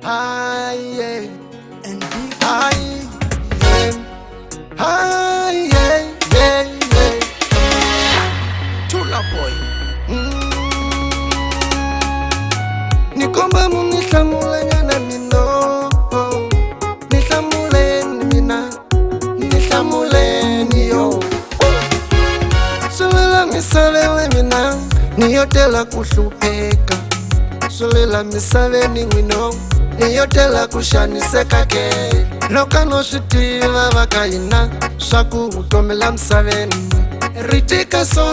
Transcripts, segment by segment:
Aye, and big aye, aye, yeah. Chula boy. Nikomba munihlamula nyana mino, nihlamuleni mina, nihlamuleni yo. Sulela misavele mina, niyotela kuhlupheka. Sulela misaveni ngwino, niyotela kushaniseka ke. Loka no switiva vakayina, swaku utomela misaveni. Ritika so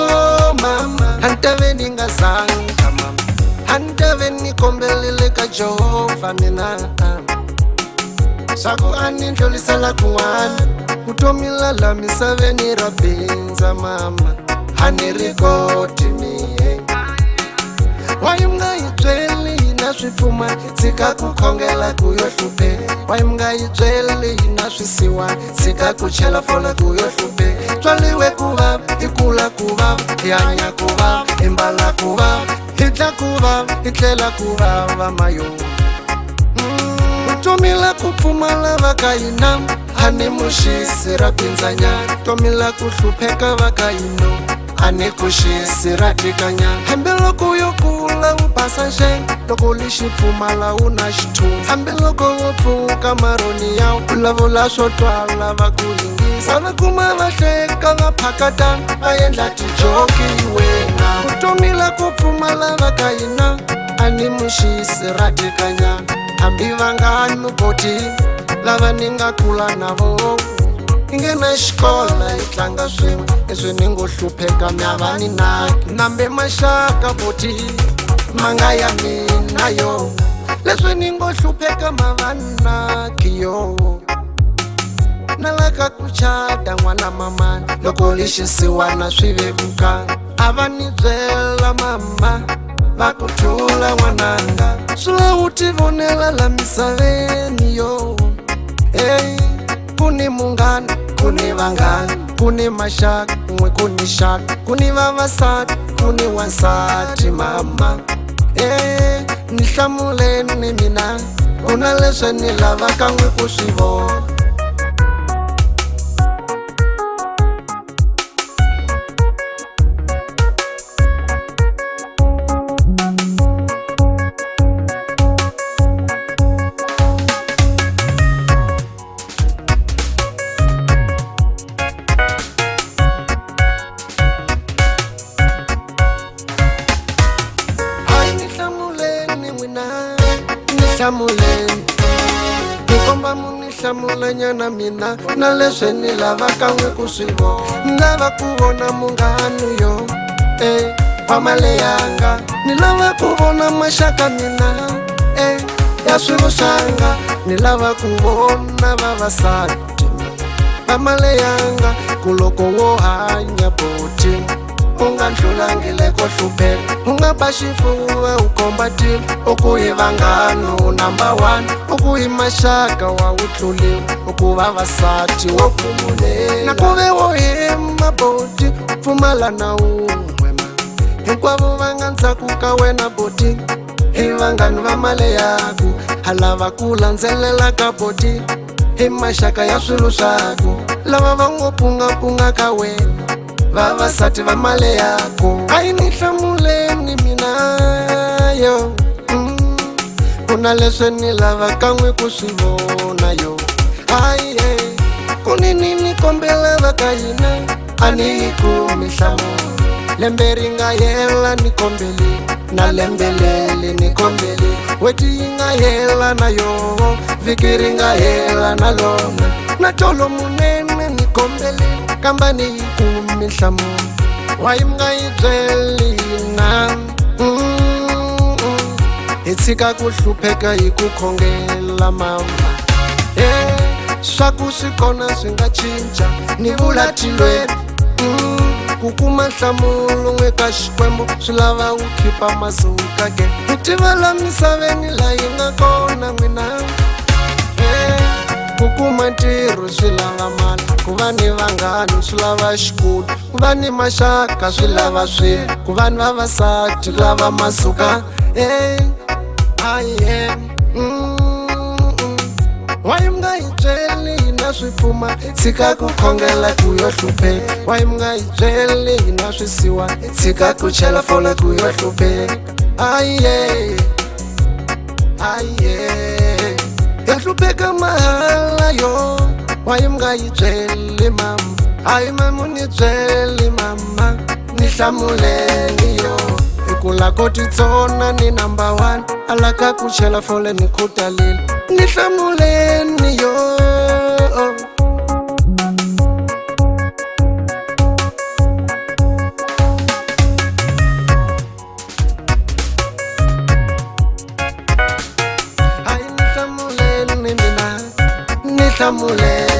mama, hantaveni nga zanga mama. Hantaveni kombelele ka Jehova mina. Swaku anindlulisela kun'wana, utomila la misaveni ra bindza mama. Hanirikoti miye. Why mga yibyeli hina swipfuma, tshika ku khongela ku yo hluphe. Why mga yibyeli hina swisiwa, tshika ku chela fola ku yo hluphe. Tswaliwe ku vava, hi kula ku vava, hi hanya ku vava, hi mbala ku vava, hi tla ku vava, hi tlela ku vava mayo. Tomila ku pfumala vaka hina, ani muxisi ra bindzanyana. Tomila ku hlupheka vaka hino, ani kuxisi ra tikanyana. Hambiloko yo kula u basa nxenga, loko lexi pfumala u na xithunzi. Hambiloko wo pfuka maroni ya vulavula swo twala va ku yingisa. Va kuma va hleka va phakatana, va endla tijoki hi wena. Ku tomila ku pfumala vaka hina, ani muxisi ra tikanyana. Hambi vangani boti lava ni nga kula na vo, hi nghena xikola hi tlanga swin'we, leswi ni ngo hlupheka mi hava ni naki. Nambe maxaka boti ma nga ya mina yo, leswi ni ngo hlupheka ma va ni naki yo. Na laka ku chata n'wana mamani, loko lexisiwana swi vevuka. A va ni byela mama, va ku thula n'wananga, swila u ti vonela la misaveni yo. Hey, kuni munghana, kuni vanghana, kuni maxaka, kun'we kuni xaka, kuni vavasati, kuni wansati mama. Hey, ni hlamuleni mina, ku na leswi ni lavaka n'we ku swi vona. Hlamuleni, nikomba muni hlamula nyana mina, na leswi ni lavaka n'we ku swi vona. Ni lava ku vona munghanu yo, wa male yanga. Ni lava ku vona maxaka mina, ya swilo swanga. Ni lava ku vona vavasati va male yanga, ku loko wo hanya boti u nga ndlulangile ko hlupheka. U nga ba xifuva u komba tilo, u ku hi vanghana u number 1, u ku hi maxaka wa wu tluliwa, u ku vavasati wo pfumulela. Na ku ve wo hema boti, pfumala na un'we ma, hinkwavo va nga ndzhaku ka wena boti, hi vanghani va male yaku. Ha lava ku landzelela ka boti, hi maxaka ya swilo swaku, lava va ngo pungapunga ka wena, vavasati va male yako. Ayi ni hlamuleni mina yo, ku na leswi ni lavaka n'we ku swi vona yo. Aye, ku ni kombela vaka hina, a ni yi kumi nhlamulo. Lembe ri nga hela ni kombele, na lembe lele ni kombele. Weti yi nga hela na yoho, vhiki ri nga hela na lona. Na tolo munene ni kombele, kamba ni yi kumi nhlamulo. Why mga yi byeli hina, hi tshika ku hlupheka hi ku khongela mama. Swaku swi kona swi nga cinca, ni vula tilweni. Ku kuma nhlamulo n'we ka xikwembu, swi lava u khipa mazuka ke. Hi tiva la misaveni la yi nga kona n'wina. Ku kuma ntirho swi lava mali, ku va ni vanghani swi lava xikulu, ku va ni maxaka swi lava swilo, ku va ni vavasati lava masuka. I am Why mga hi byeli na swipfuma tshika ku khongela ku yo hlupheka Why mga hi byeli na swisiwa tshika ku chela fole ku yo hlupheka Aye ya hlupheka mahala yo Why mga hi byeli mama Ayi mama ni byeli mama ni hlamuleni yo Kula koti tsona ni number 1 alaka ku chela fole ni khutalile ni hlamuleni yo Ayi ni hlamuleni mina ni hlamuleni